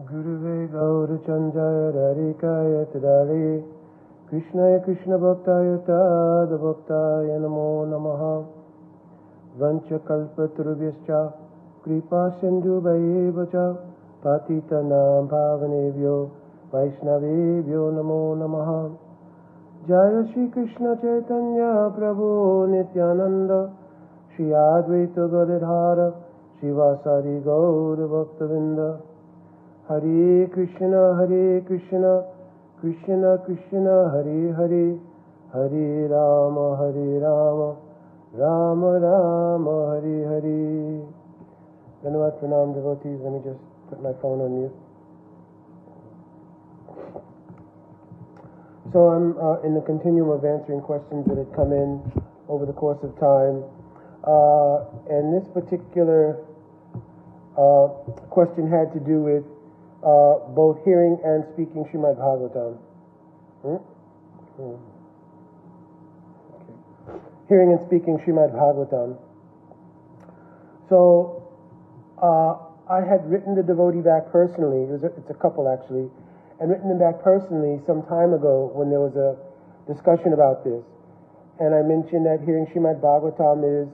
Guruve Gaurachandaya Radhikaya Tadari Krishnaya Krishna Bhaktaya Tada Bhaktaya Namo Namaha Vancha Kalpatarubhyascha Kripa Sindhu Bhayevacha Patitanam Bhavanevyo Vaishnavevyo Namo Namaha Jaya Shri Krishna Chaitanya Prabhu Nityananda Shri Advaita Gadadhara Shivasari Gaura Bhaktavinda Hare Krishna, Krishna Krishna, Hare Hare, Hare Rama, Rama Rama, Hare Hare. Dhanavad Pranam devotees, let me just put my phone on mute. So I'm in the continuum of answering questions that had come in over the course of time. And this particular question had to do with both hearing and speaking Srimad Bhagavatam. Okay. Hearing and speaking Srimad Bhagavatam. So I had written the devotee back personally. It's a couple actually, and written them back personally some time ago when there was a discussion about this. And I mentioned that hearing Srimad Bhagavatam is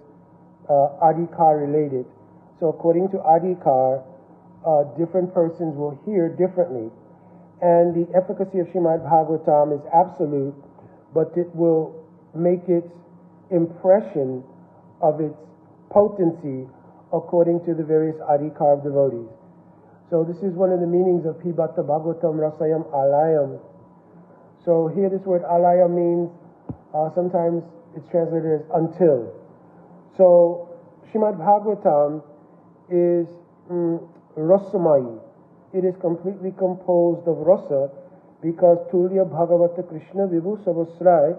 Adhikar related. So according to Adhikar, different persons will hear differently. And the efficacy of Srimad Bhagavatam is absolute, but it will make its impression of its potency according to the various Adhikar of devotees. So this is one of the meanings of Pibata Bhagavatam Rasayam Alayam. So here this word Alayam means, sometimes it's translated as until. So Srimad Bhagavatam is Rasamai. It is completely composed of rasa because Tulya Bhagavata Krishna Vibhu Savasrai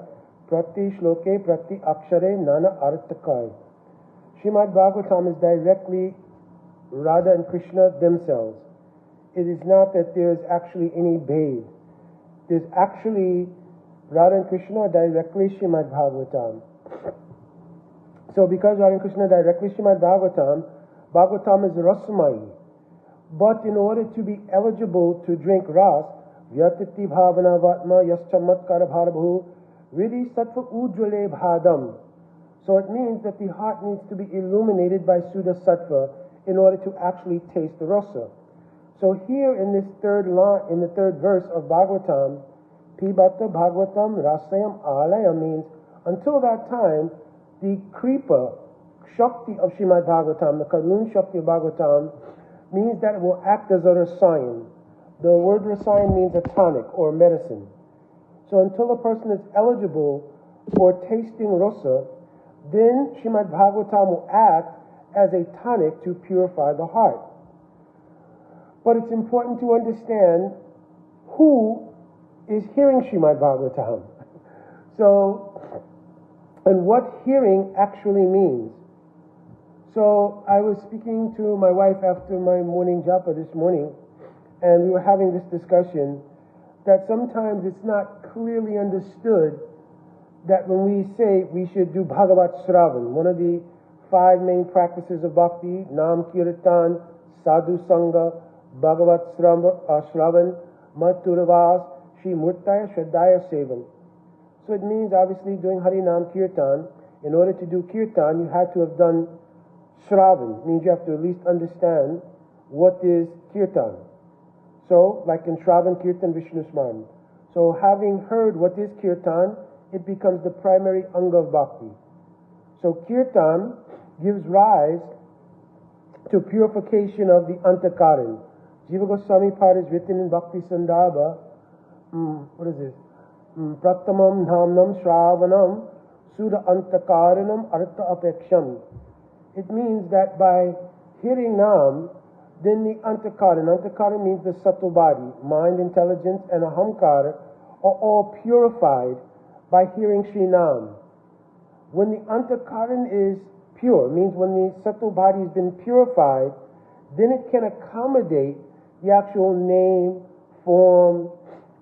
Prati Shloke Prati Akshare Nana Artakai. Srimad Bhagavatam is directly Radha and Krishna themselves. It is not that there is actually any Bhed. There's actually Radha and Krishna are directly Srimad Bhagavatam. So because Radha and Krishna are directly Srimad Bhagavatam, Bhagavatam is Rasamai. But in order to be eligible to drink ras, Vyatiti Bhavana Vatma Yaschamatkara Bharabhu Vidhi Sattva Ujjale Bhadam. So it means that the heart needs to be illuminated by Suddha Sattva in order to actually taste the rasa. So here in this third line, in the third verse of Bhagavatam, Pibata Bhagavatam Rasayam Alaya means until that time, the Kripa Shakti of Srimad Bhagavatam, the Karun Shakti of Bhagavatam, means that it will act as a rasayan. The word rasayan means a tonic or medicine. So until a person is eligible for tasting rasa, then Srimad Bhagavatam will act as a tonic to purify the heart. But it's important to understand who is hearing Srimad Bhagavatam. So, and what hearing actually means. So I was speaking to my wife after my morning japa this morning, and we were having this discussion that sometimes it's not clearly understood that when we say we should do Bhagavat Shravan, one of the 5 main practices of bhakti, Nam Kirtan, Sadhu Sangha, Bhagavat Shravan, Maturavas, Shri Murtaya Shraddhaya Sevan. So it means obviously doing Hari Nam Kirtan. In order to do Kirtan, you had to have done Shravan, means you have to at least understand what is Kirtan. So, like in Shravan Kirtan Vishnu Smaran. So, having heard what is Kirtan, it becomes the primary anga of bhakti. So, Kirtan gives rise to purification of the antakaran. Jiva Goswami part is written in Bhakti Sandarbha. What is this? Prattamam Dhamnam Shravanam Sudha Antakaranam Artha Apeksham. It means that by hearing Nam, then the Antakaran means the subtle body, mind, intelligence, and Ahamkara are all purified by hearing Sri Nam. When the Antakaran is pure, means when the subtle body has been purified, then it can accommodate the actual name, form,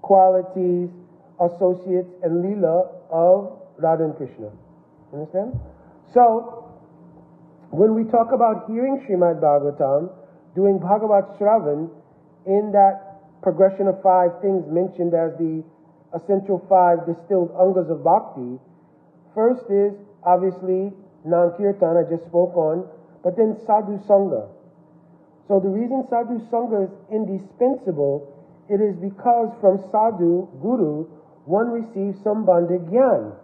qualities, associates, and lila of Radha and Krishna. Understand? So, when we talk about hearing Srimad Bhagavatam, doing Bhagavat Shravan, in that progression of 5 things mentioned as the essential 5 distilled angas of bhakti, first is obviously Nankirtan, I just spoke on, but then sadhu sangha. So the reason sadhu sangha is indispensable, it is because from sadhu, guru, one receives sambandha gyan.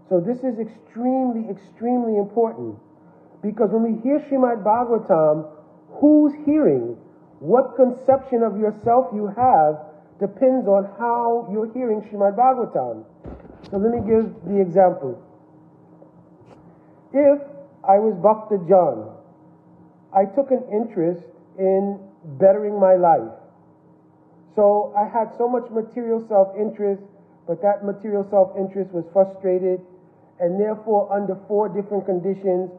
So this is extremely, extremely important, because when we hear Srimad Bhagavatam, who's hearing? What conception of yourself you have depends on how you're hearing Srimad Bhagavatam. So let me give the example. If I was Bhakta John, I took an interest in bettering my life. So I had so much material self-interest, but that material self-interest was frustrated, and therefore under 4 different conditions,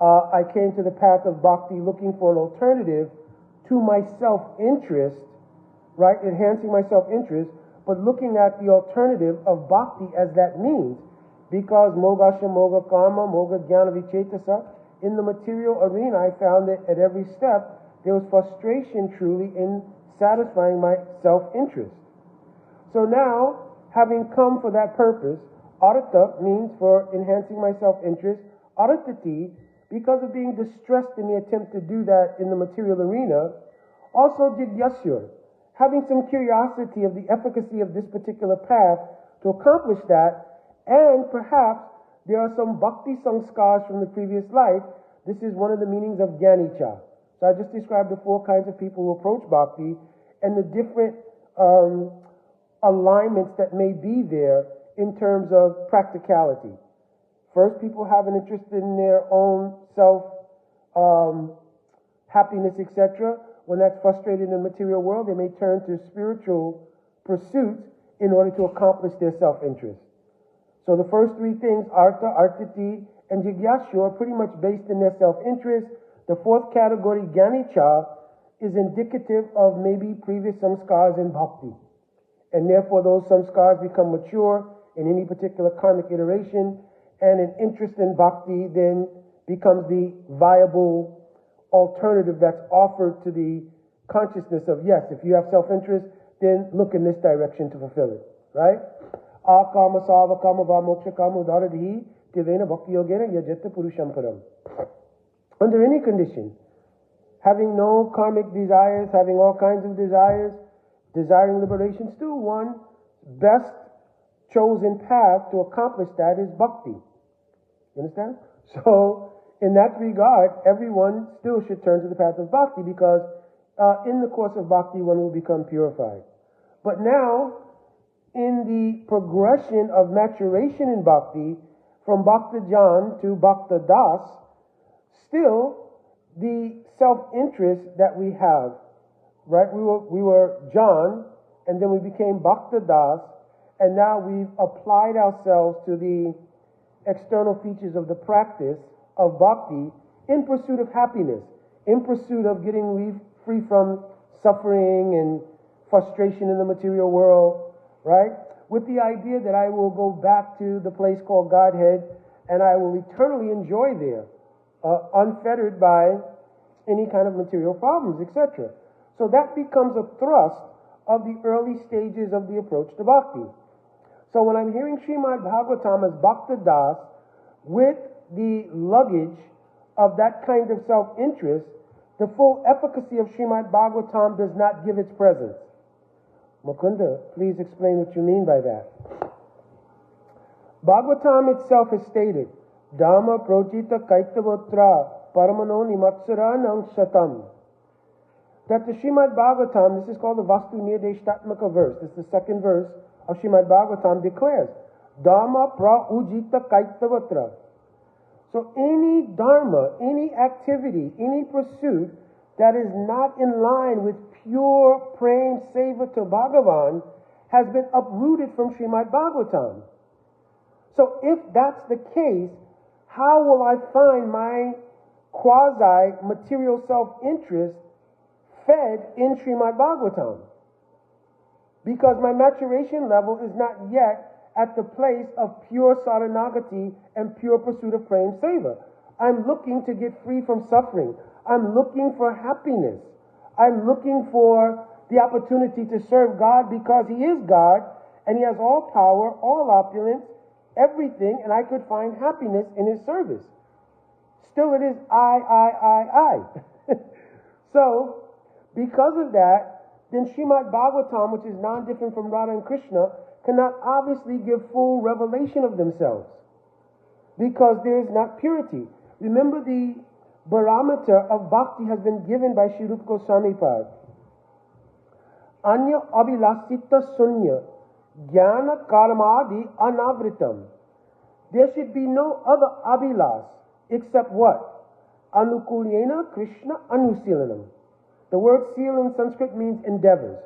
I came to the path of bhakti looking for an alternative to my self-interest, right, enhancing my self-interest, but looking at the alternative of bhakti as that means. Because mogasha, moga karma, moga jnana vichetasa, in the material arena I found that at every step there was frustration truly in satisfying my self-interest. So now, having come for that purpose, arata means for enhancing my self-interest, aratati, because of being distressed in the attempt to do that in the material arena, also jigyasya, having some curiosity of the efficacy of this particular path to accomplish that, and perhaps there are some bhakti sanskars from the previous life. This is one of the meanings of jnanicha. So I just described the 4 kinds of people who approach bhakti and the different alignments that may be there in terms of practicality. First, people have an interest in their own self happiness, etc. When that's frustrated in the material world, they may turn to spiritual pursuits in order to accomplish their self-interest. So the first 3 things, artha, artati, and jigyasya, are pretty much based in their self-interest. The 4th category, jnanicha, is indicative of maybe previous samskars in bhakti. And therefore those samskars become mature in any particular karmic iteration, and an interest in bhakti then becomes the viable alternative that's offered to the consciousness of, yes, if you have self-interest, then look in this direction to fulfill it, right? Akama sava kama va moksha kama udaradhi tivena bhakti yogena yajata purusham param. Under any condition, having no karmic desires, having all kinds of desires, desiring liberation, still one best chosen path to accomplish that is bhakti. You understand? So, in that regard, everyone still should turn to the path of bhakti, because in the course of bhakti one will become purified. But now, in the progression of maturation in bhakti, from Bhakta Jan to Bhakta Das, still the self-interest that we have, right? We were Jan, and then we became Bhakta Das, and now we've applied ourselves to the external features of the practice of bhakti in pursuit of happiness, in pursuit of getting free from suffering and frustration in the material world, right? With the idea that I will go back to the place called Godhead and I will eternally enjoy there, unfettered by any kind of material problems, etc. So that becomes a thrust of the early stages of the approach to bhakti. So when I'm hearing Srimad Bhagavatam as Bhakta Das, with the luggage of that kind of self-interest, the full efficacy of Srimad Bhagavatam does not give its presence. Mukunda, please explain what you mean by that. Bhagavatam itself has stated, Dhamma projita kaitavotra paramano nimatsara shatam. That the Srimad Bhagavatam, this is called the Vastu Nirdeshtatmaka verse, this is the 2nd verse of Srimad Bhagavatam, declares, Dhamma pra-ujita kaitavatra. So any dharma, any activity, any pursuit that is not in line with pure prem seva to Bhagavan has been uprooted from Srimad Bhagavatam. So if that's the case, how will I find my quasi-material self-interest fed in Srimad Bhagavatam? Because my maturation level is not yet at the place of pure saranagati and pure pursuit of prem seva. I'm looking to get free from suffering. I'm looking for happiness. I'm looking for the opportunity to serve God because He is God and He has all power, all opulence, everything, and I could find happiness in His service. Still it is I. So, because of that, then Srimad Bhagavatam, which is non-different from Radha and Krishna, cannot obviously give full revelation of themselves because there is not purity. Remember, the barometer of bhakti has been given by Sri Rupa Goswami Pad. Anya abhilasita sunya jnana karmadi anavritam. There should be no other abhilas except what? Anukulyena Krishna anusilanam. The word seal in Sanskrit means endeavors.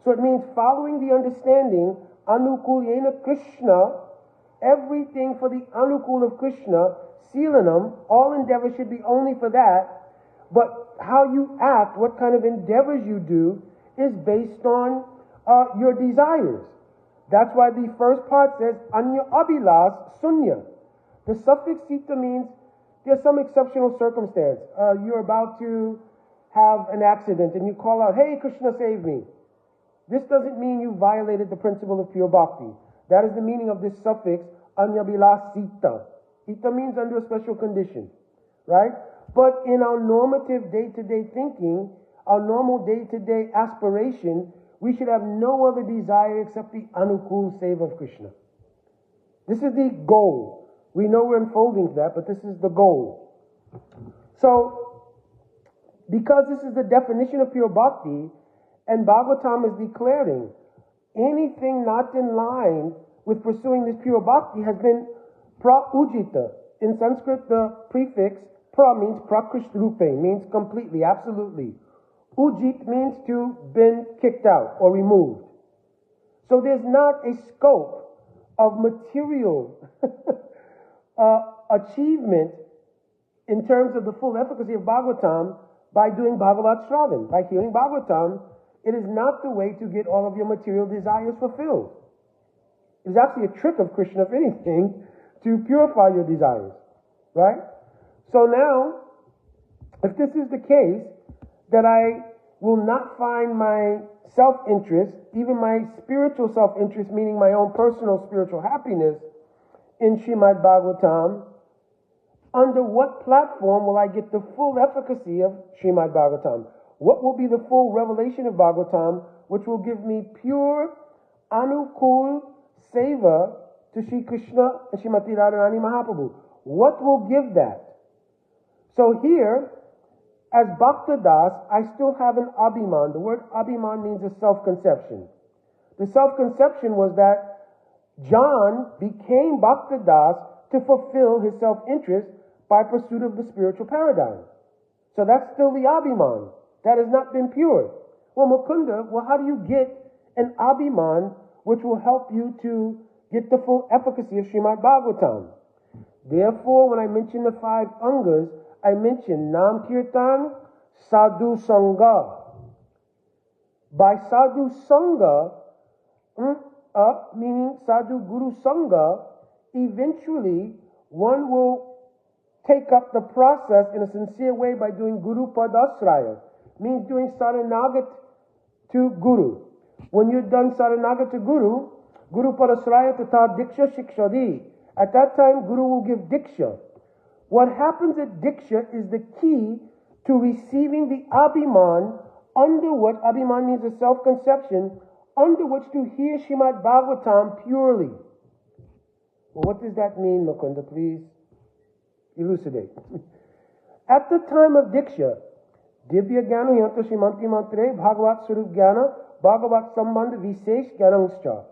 So it means following the understanding Anukulyena Krishna, everything for the Anukul of Krishna, Silanam, all endeavors should be only for that, but how you act, what kind of endeavors you do, is based on your desires. That's why the first part says, Anya Abhilas Sunya. The suffix sita means there's some exceptional circumstance. You're about to have an accident and you call out, hey, Krishna, save me. This doesn't mean you violated the principle of pure bhakti. That is the meaning of this suffix, anyabhilas sita. Sita means under a special condition, right? But in our normative day-to-day thinking, our normal day-to-day aspiration, we should have no other desire except the anukul seva of Krishna. This is the goal. We know we're unfolding that, but this is the goal. So, because this is the definition of pure bhakti, and Bhagavatam is declaring anything not in line with pursuing this pure bhakti has been pra-ujita. In Sanskrit, the prefix pra means prakrishtarupe, means completely, absolutely. Ujit means to been kicked out or removed. So there's not a scope of material achievement in terms of the full efficacy of Bhagavatam by doing Bhagavat Shravan, by hearing Bhagavatam. It is not the way to get all of your material desires fulfilled. It's actually a trick of Krishna, if anything, to purify your desires, right? So now, if this is the case, that I will not find my self-interest, even my spiritual self-interest, meaning my own personal spiritual happiness, in Srimad Bhagavatam, under what platform will I get the full efficacy of Srimad Bhagavatam? What will be the full revelation of Bhagavatam, which will give me pure, anukul seva to Sri Krishna and Srimati Radharani Mahaprabhu? What will give that? So here, as Bhaktadas, I still have an abhiman. The word abhiman means a self-conception. The self-conception was that John became Bhaktadas to fulfill his self-interest by pursuit of the spiritual paradigm. So that's still the abhiman. That has not been pure. Well, Mukunda, how do you get an abhiman which will help you to get the full efficacy of Srimad Bhagavatam? Therefore, when I mention the 5 angas, I mention Nam Kirtan, Sadhu Sangha. By Sadhu Sangha, meaning Sadhu Guru Sangha, eventually one will take up the process in a sincere way by doing Guru Padasraya. Means doing Saranagat to Guru. When you're done Saranagat to Guru, Guru Padasraya Tata Diksha Shikshadi. At that time, Guru will give Diksha. What happens at Diksha is the key to receiving the Abhiman, under what Abhiman means a self-conception, under which to hear Srimad Bhagavatam purely. Well, what does that mean, Mukunda? Please elucidate. At the time of Diksha, Divya Jnana Yanto Srimanti Mantre Bhagavat Swarup Jnana Bhagavat Sambandha Visesh Jnanangscha.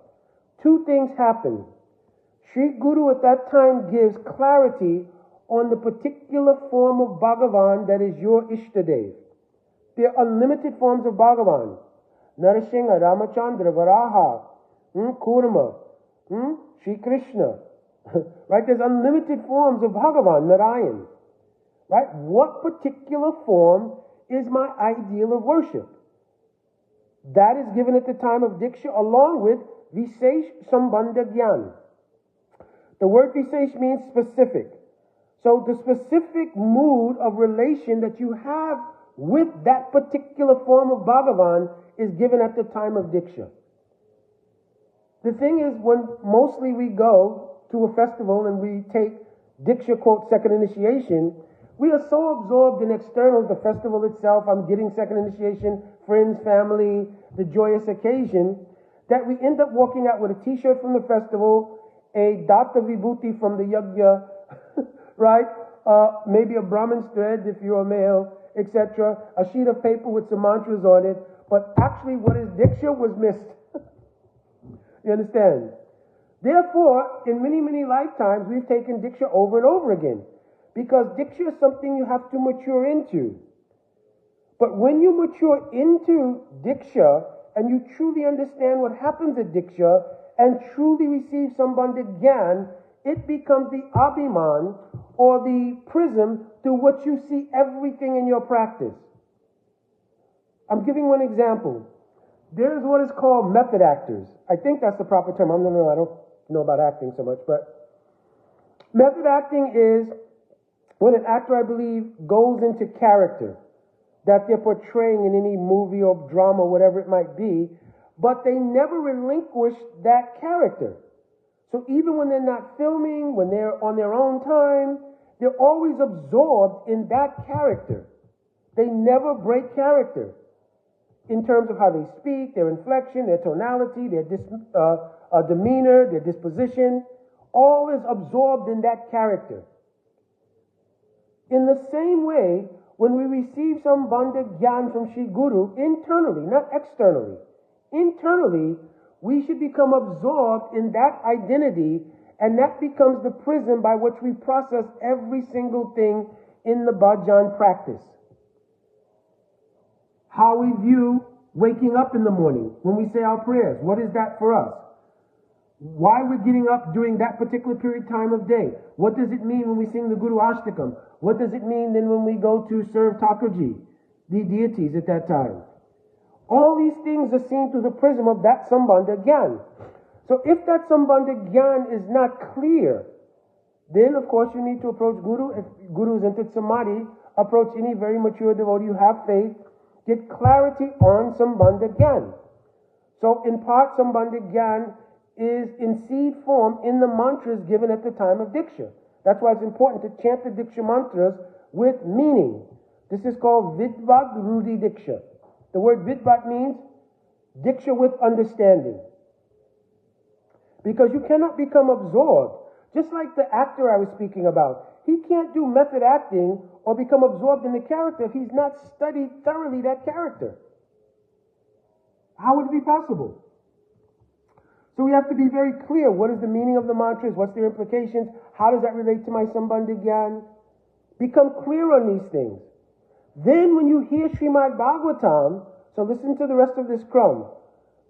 2 things happen. Sri Guru at that time gives clarity on the particular form of Bhagavan that is your Ishtadev. There are unlimited forms of Bhagavan. Narasingha, Ramachandra, Varaha, Kurma, Sri Krishna. Right? There's unlimited forms of Bhagavan, Narayan. Right? What particular form is my ideal of worship? That is given at the time of Diksha along with Visesh Sambandha Gyan. The word Visesh means specific. So the specific mood of relation that you have with that particular form of Bhagavan is given at the time of Diksha. The thing is, when mostly we go to a festival and we take Diksha, quote, second initiation, we are so absorbed in externals, the festival itself, I'm getting second initiation, friends, family, the joyous occasion, that we end up walking out with a t-shirt from the festival, a Datta Vibhuti from the Yajna, right? Maybe a Brahmin's thread if you're a male, etc. A sheet of paper with some mantras on it, but actually what is Diksha was missed. You understand? Therefore, in many, many lifetimes, we've taken Diksha over and over again. Because Diksha is something you have to mature into. But when you mature into Diksha, and you truly understand what happens at Diksha, and truly receive Sambandha Gyan, it becomes the Abhiman, or the prism, through which you see everything in your practice. I'm giving one example. There's what is called method actors. I think that's the proper term. I don't know about acting so much, but method acting is when an actor, I believe, goes into character that they're portraying in any movie or drama, whatever it might be, but they never relinquish that character. So even when they're not filming, when they're on their own time, they're always absorbed in that character. They never break character in terms of how they speak, their inflection, their tonality, their demeanor, their disposition, all is absorbed in that character. In the same way, when we receive some Bandha Gyan from Sri Guru, internally, not externally, internally, we should become absorbed in that identity, and that becomes the prism by which we process every single thing in the bhajan practice. How we view waking up in the morning when we say our prayers. What is that for us? Why we're getting up during that particular period time of day. What does it mean when we sing the Guru Ashtakam? What does it mean then when we go to serve Thakurji, the deities at that time? All these things are seen through the prism of that Sambandha Gyan. So if that Sambandha Gyan is not clear, then of course you need to approach Guru. If Guru is entered Samadhi, approach any very mature devotee who have faith, get clarity on Sambandha Gyan. So in part, Sambandha Gyan is in seed form in the mantras given at the time of Diksha. That's why it's important to chant the Diksha mantras with meaning. This is called Vidvat Rudhi Diksha. The word Vidvat means Diksha with understanding. Because you cannot become absorbed. Just like the actor I was speaking about. He can't do method acting or become absorbed in the character if he's not studied thoroughly that character. How would it be possible? So we have to be very clear. What is the meaning of the mantras? What's their implications? How does that relate to my Sambandha Gyan? Become clear on these things. Then when you hear Srimad Bhagavatam, so listen to the rest of this crumb.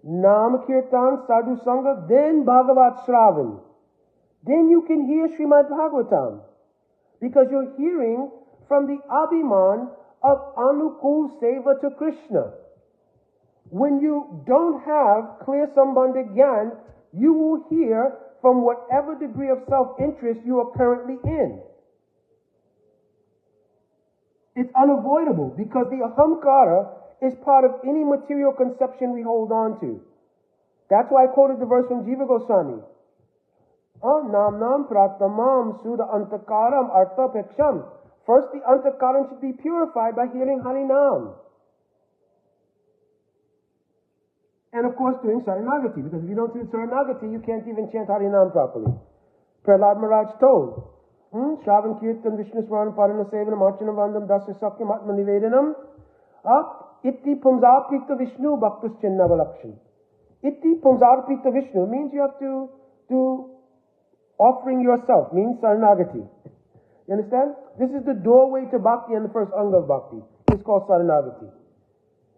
Nam Kirtan Sadhu Sangha, then Bhagavat Shravan. Then you can hear Srimad Bhagavatam. Because you're hearing from the Abhiman of Anukul Seva to Krishna. When you don't have clear Sambandha Gyan, you will hear from whatever degree of self-interest you are currently in. It's unavoidable because the ahamkara is part of any material conception we hold on to. That's why I quoted the verse from Jiva Goswami. Nam nam pratamam suda antakaram artapeksham. First, the antakaram should be purified by hearing Harinam. And of course, doing Saranagati, because if you don't do Saranagati, you can't even chant Harinam properly. Prahlad Maharaj told, Shravan Kirtan Vishnu Smaran Parana Sevanam Archanam Vandam Dasya Sakyam Atma Nivedanam Iti Pumsarpita Vishnu Bhaktas Chinnavalakshan. Iti Pumsarpita Vishnu means you have to do offering yourself, means Saranagati. You understand? This is the doorway to Bhakti and the first Anga of Bhakti. It's called Saranagati.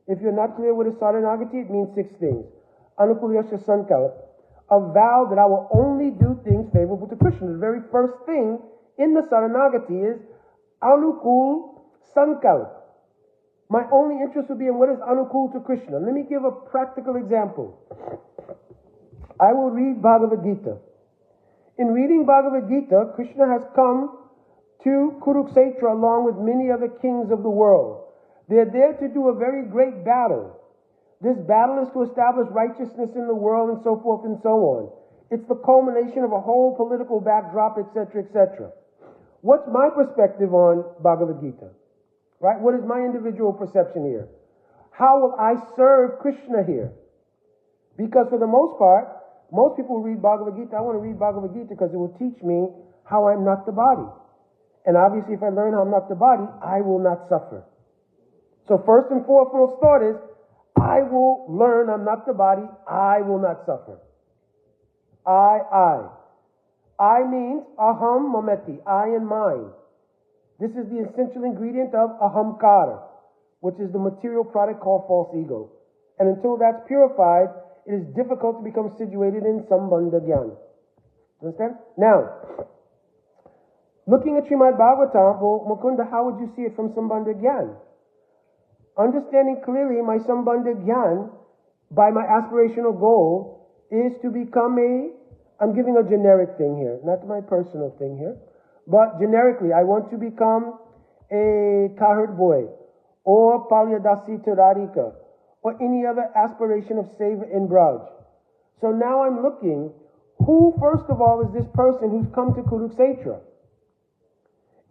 If you're not clear what is Saranagati, it means 6 things. Anukulyasya Sankalp, a vow that I will only do things favorable to Krishna. The very first thing in the Saranagati is Anukul Sankalp. My only interest would be in what is Anukul to Krishna. Let me give a practical example. I will read Bhagavad Gita. In reading Bhagavad Gita, Krishna has come to Kurukshetra along with many other kings of the world. They're there to do a very great battle. This battle is to establish righteousness in the world and so forth and so on. It's the culmination of a whole political backdrop, etc., etc. What's my perspective on Bhagavad Gita? Right? What is my individual perception here? How will I serve Krishna here? Because for the most part, most people read Bhagavad Gita. I want to read Bhagavad Gita because it will teach me how I'm not the body. And obviously, if I learn how I'm not the body, I will not suffer. So first and foremost thought is, I will learn I'm not the body. I will not suffer. I means aham mameti, I and mine. This is the essential ingredient of ahamkara, which is the material product called false ego. And until that's purified, it is difficult to become situated in sambandha jnana. Understand? Now, looking at Srimad Bhagavatam, well, Mukunda, how would you see it from sambandha jnana? Understanding clearly my sambandha jnana by my aspirational goal is to become I'm giving a generic thing here, not my personal thing here, but generically, I want to become a cowherd boy, or Palyadasi to Radhika, or any other aspiration of seva in Braj. So now I'm looking, who first of all is this person who's come to Kurukshetra?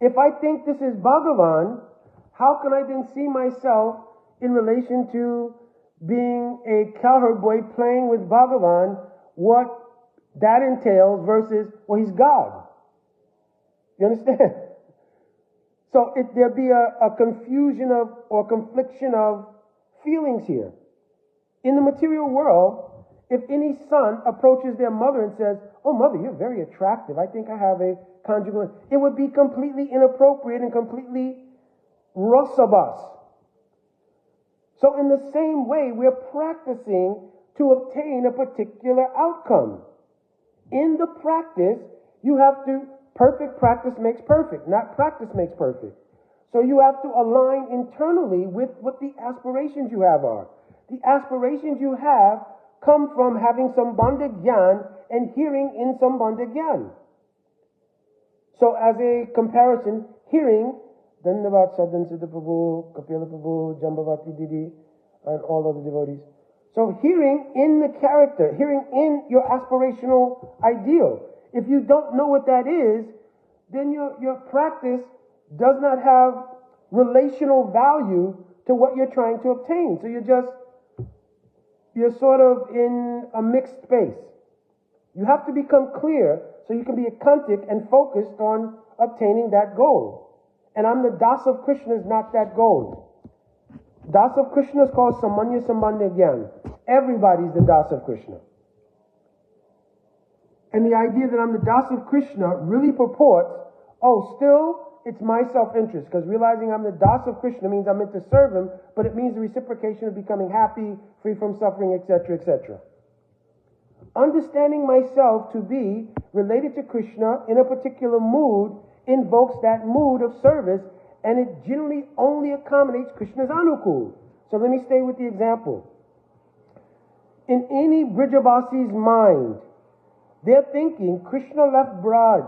If I think this is Bhagavan, how can I then see myself in relation to being a cowherd boy playing with Bhagavan, what that entails versus, well, he's God. You understand? So there'd be a confusion or confliction of feelings here. In the material world, if any son approaches their mother and says, oh, mother, you're very attractive, I think I have a conjugal, it would be completely inappropriate and completely rasabas. So in the same way, we're practicing to obtain a particular outcome. In the practice, you have to, perfect practice makes perfect, not practice makes perfect. So you have to align internally with what the aspirations you have are. The aspirations you have come from having sambandha jnana and hearing in sambandha jnana. So as a comparison, hearing, Dandavat Sadhan Siddha Prabhu, Kapila Prabhu, Jambavati Didi, and all other devotees. So hearing in the character, hearing in your aspirational ideal. If you don't know what that is, then your practice does not have relational value to what you're trying to obtain. So you're sort of in a mixed space. You have to become clear so you can be akantic and focused on obtaining that goal. And I'm the Das of Krishna is not that goal. Das of Krishna is called Samanya Sambandha Jnana. Everybody's the Das of Krishna. And the idea that I'm the Das of Krishna really purports, still it's my self-interest, because realizing I'm the Das of Krishna means I'm meant to serve him, but it means the reciprocation of becoming happy, free from suffering, etc., etc. Understanding myself to be related to Krishna in a particular mood invokes that mood of service, and it generally only accommodates Krishna's anukul. So let me stay with the example. In any Brijavasi's mind, they're thinking Krishna left Braj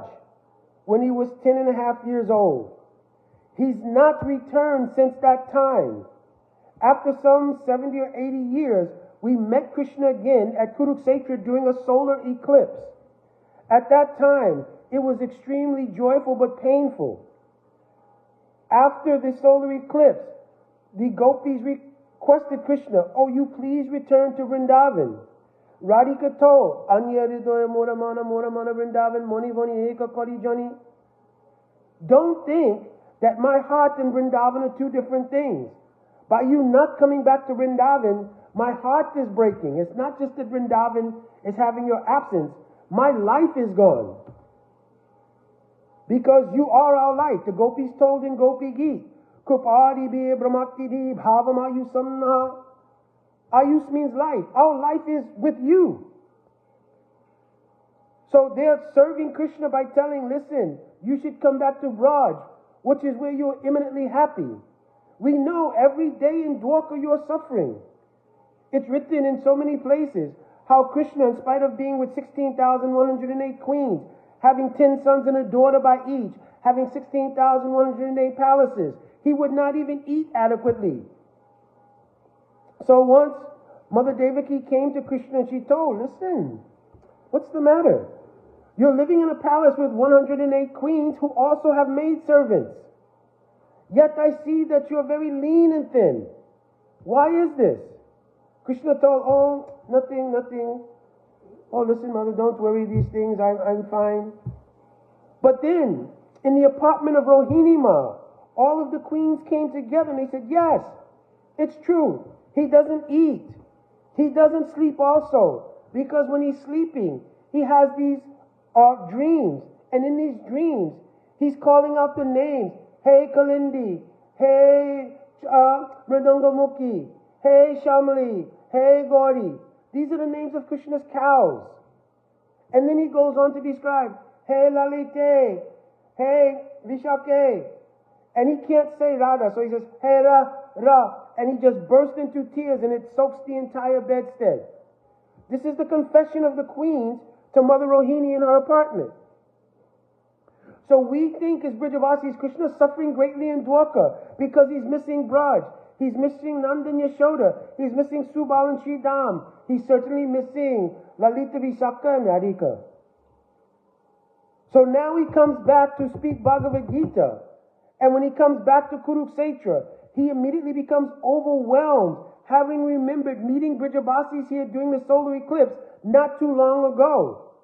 when he was 10.5 years old. He's not returned since that time. After some 70 or 80 years, we met Krishna again at Kurukshetra during a solar eclipse. At that time, it was extremely joyful but painful. After the solar eclipse, the gopis requested Krishna, you please return to Vrindavan. Radhika told, Anya Ridoya Moramana Moramana Vrindavan Moni Vani Eka Kari Jani. Don't think that my heart and Vrindavan are two different things. By you not coming back to Vrindavan, my heart is breaking. It's not just that Vrindavan is having your absence. My life is gone. Because you are our life. The gopis told in Gopi Geet, Krupadi be Brahmati di Bhavam Ayusamna. Ayus means life. Our life is with you. So they're serving Krishna by telling, listen, you should come back to Braj, which is where you're imminently happy. We know every day in Dwarka you are suffering. It's written in so many places how Krishna, in spite of being with 16,108 queens, having 10 sons and a daughter by each, having 16,108 palaces, He would not even eat adequately. So once Mother Devaki came to Krishna and she told, listen, what's the matter? You're living in a palace with 108 queens who also have maidservants. Yet I see that you're very lean and thin. Why is this? Krishna told, oh, nothing. Oh, listen, mother, don't worry these things. I'm fine. But then, in the apartment of Rohinima, all of the queens came together and they said, yes, it's true. He doesn't eat. He doesn't sleep also. Because when he's sleeping, he has these dreams. And in these dreams, he's calling out the names. Hey Kalindi, hey Mridungamukhi, hey Shamali, hey Gauri. These are the names of Krishna's cows. And then he goes on to describe, hey Lalite, hey Vishake. And he can't say Radha, so he says, hey Ra. And he just bursts into tears and it soaks the entire bedstead. This is the confession of the queens to Mother Rohini in her apartment. So we think as Brijavasis, Krishna is suffering greatly in Dwarka because he's missing Braj. He's missing Nanda and Yashoda. He's missing Subal and Sridham. He's certainly missing Lalita, Vishaka and Radhika. So now he comes back to speak Bhagavad Gita. And when he comes back to Kurukshetra, he immediately becomes overwhelmed, having remembered meeting Brijavasis here during the solar eclipse not too long ago.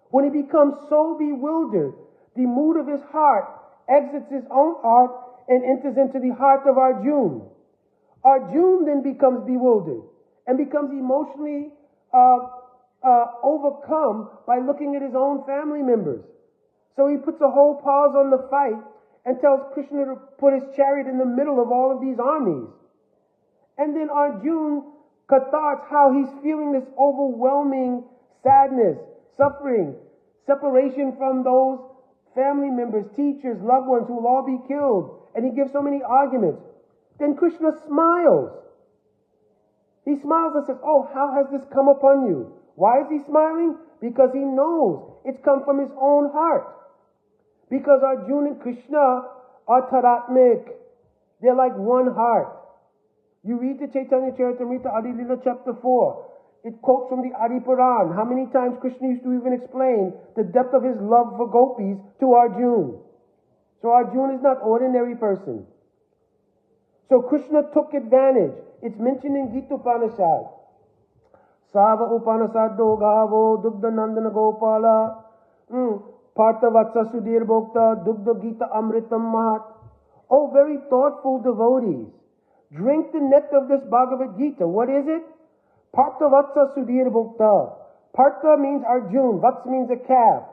When he becomes so bewildered, the mood of his heart exits his own heart and enters into the heart of Arjuna. Arjuna then becomes bewildered and becomes emotionally overcome by looking at his own family members. So he puts a whole pause on the fight and tells Krishna to put his chariot in the middle of all of these armies. And then Arjuna catharts how he's feeling this overwhelming sadness, suffering, separation from those family members, teachers, loved ones who will all be killed. And he gives so many arguments. Then Krishna smiles. He smiles and says, oh, how has this come upon you? Why is he smiling? Because he knows it's come from his own heart. Because Arjuna and Krishna are taratmik. They're like one heart. You read the Chaitanya Charitamrita Adi Lila chapter 4. It quotes from the Adi Puran. How many times Krishna used to even explain the depth of his love for gopis to Arjuna. So Arjuna is not ordinary person. So Krishna took advantage. It's mentioned in Gita Upanishad. Sava Upanishado Gavo Dugdha Nandana Gopala Partha Vatsa Sudhir Bhokta Dugdha Gita Amritam Mahat. Oh, very thoughtful devotees. Drink the nectar of this Bhagavad Gita. What is it? Partha Vatsa Sudhir Bhokta. Partha means Arjuna. Vatsa means a calf.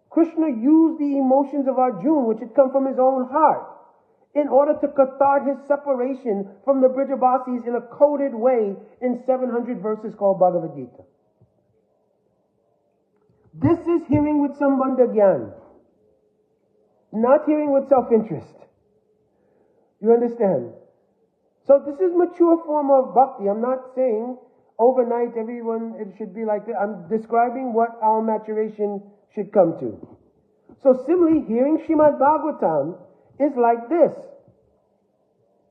Krishna used the emotions of Arjuna, which had come from his own heart, in order to cathart his separation from the Brijavasis in a coded way in 700 verses called Bhagavad Gita. This is hearing with Sambandha Gyan, not hearing with self-interest. You understand? So this is mature form of bhakti. I'm not saying overnight everyone, it should be like that. I'm describing what our maturation should come to. So similarly, hearing Srimad Bhagavatam is like this.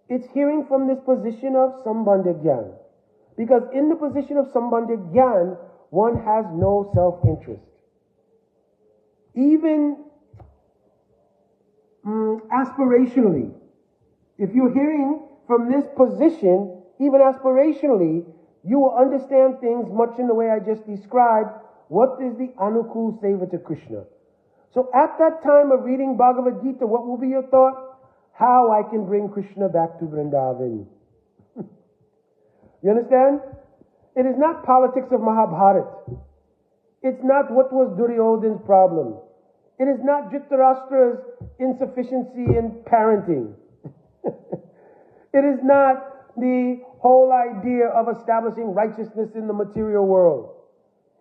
It's hearing from this position of Sambandha Gyan. Because in the position of Sambandha Gyan, one has no self-interest. Even aspirationally, if you're hearing from this position, even aspirationally, you will understand things much in the way I just described. What is the Anukul Seva to Krishna? So at that time of reading Bhagavad Gita, what will be your thought? How I can bring Krishna back to Vrindavan. You understand? It is not politics of Mahabharata. It's not what was Duryodhana's problem. It is not Dhritarashtra's insufficiency in parenting. It is not the whole idea of establishing righteousness in the material world.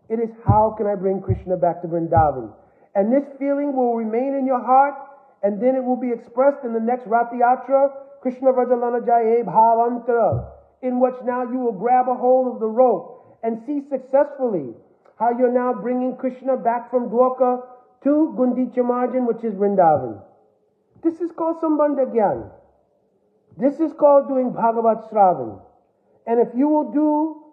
It is how can I bring Krishna back to Vrindavan? And this feeling will remain in your heart, and then it will be expressed in the next Ratiyatra, Krishna Vrajalana Jaye Bhavantara, in which now you will grab a hold of the rope and see successfully how you're now bringing Krishna back from Dwarka to Gundicha Marjan, which is Vrindavan. This is called Sambandha Gyan. This is called doing Bhagavat Shravan. And if you will do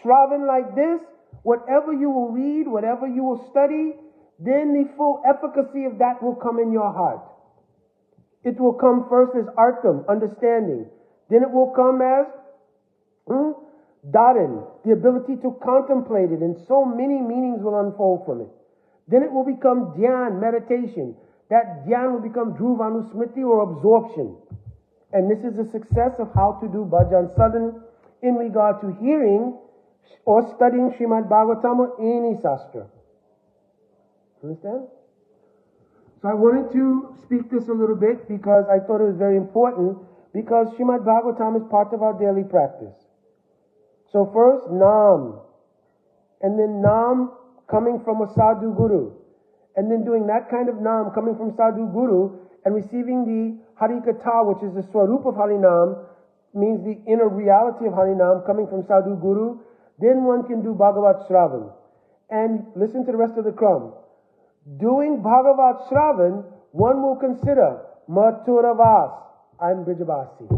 Shravan like this, whatever you will read, whatever you will study, then the full efficacy of that will come in your heart. It will come first as artham, understanding. Then it will come as dharan, the ability to contemplate it, and so many meanings will unfold from it. Then it will become dhyan, meditation. That dhyan will become dhruvanusmriti, or absorption. And this is the success of how to do bhajan sadhan in regard to hearing or studying Srimad Bhagavatam or any sastra. Understand? So I wanted to speak this a little bit because I thought it was very important, because Srimad Bhagavatam is part of our daily practice. So first, Nam, and then Nam coming from a Sadhu Guru, and then doing that kind of Nam coming from Sadhu Guru and receiving the Hari Katha, which is the Swarup of Harinam, means the inner reality of Harinam coming from Sadhu Guru. Then one can do Bhagavat Shravan. And listen to the rest of the Kram. Doing Bhagavat Shravan, one will consider Mathuravas, I'm Brijavasi.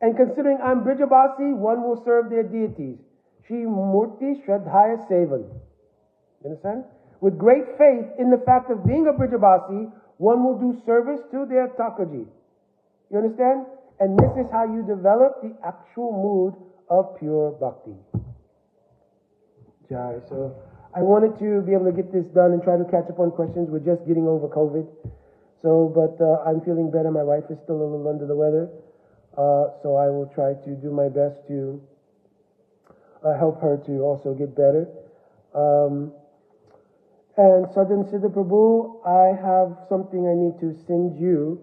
And considering I'm Brijavasi, one will serve their deities. Shri Murti Shraddhaya Sevan. You understand? With great faith in the fact of being a Brijavasi, one will do service to their Thakurji. You understand? And this is how you develop the actual mood of pure bhakti. Jai. So I wanted to be able to get this done and try to catch up on questions. We're just getting over COVID. So, but I'm feeling better. My wife is still a little under the weather. So I will try to do my best to help her to also get better. And Sadhan Siddha Prabhu, I have something I need to send you,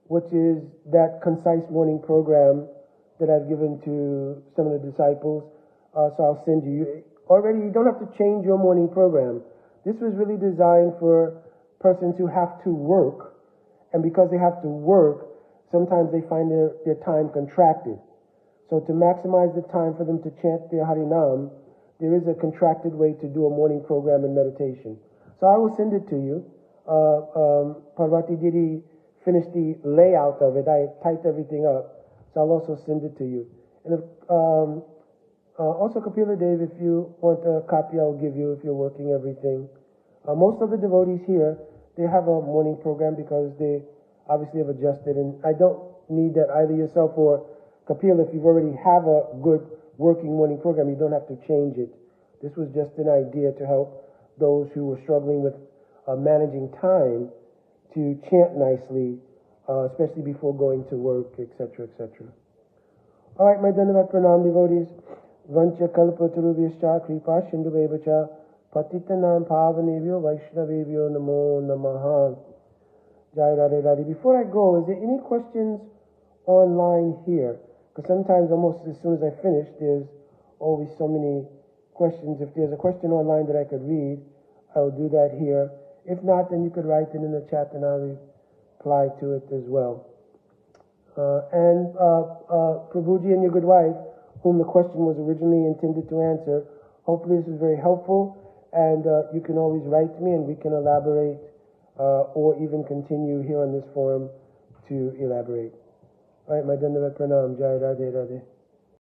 which is that concise morning program that I've given to some of the disciples. So I'll send you. Already, you don't have to change your morning program. This was really designed for persons who have to work, and because they have to work, sometimes they find their time contracted. So to maximize the time for them to chant their Harinam, there is a contracted way to do a morning program and meditation. So I will send it to you. Parvati Didi finished the layout of it. I typed everything up. So I'll also send it to you. And if, also Kapila Dev, if you want a copy, I'll give you if you're working everything. Most of the devotees here, they have a morning program because they obviously have adjusted. And I don't need that either yourself or Kapila. If you already have a good working morning program, you don't have to change it. This was just an idea to help those who were struggling with managing time to chant nicely, especially before going to work, etc., etc. All right, my Dandavat Pranam devotees. Vancha kalpa tarubhyascha kripa sindhubevacha patitanam pavanebhyo vaishnavebhyo namo namaha. Jai Radhe Radhe. Before I go, is there any questions online here? Because sometimes almost as soon as I finish, there's always so many questions. If there's a question online that I could read, I'll do that here. If not, then you could write it in the chat and I'll reply to it as well. Prabhuji and your good wife, whom the question was originally intended to answer, hopefully this is very helpful, and you can always write to me and we can elaborate or even continue here on this forum to elaborate. All right, my Dandavat Pranam. Jai Radhe Radhe.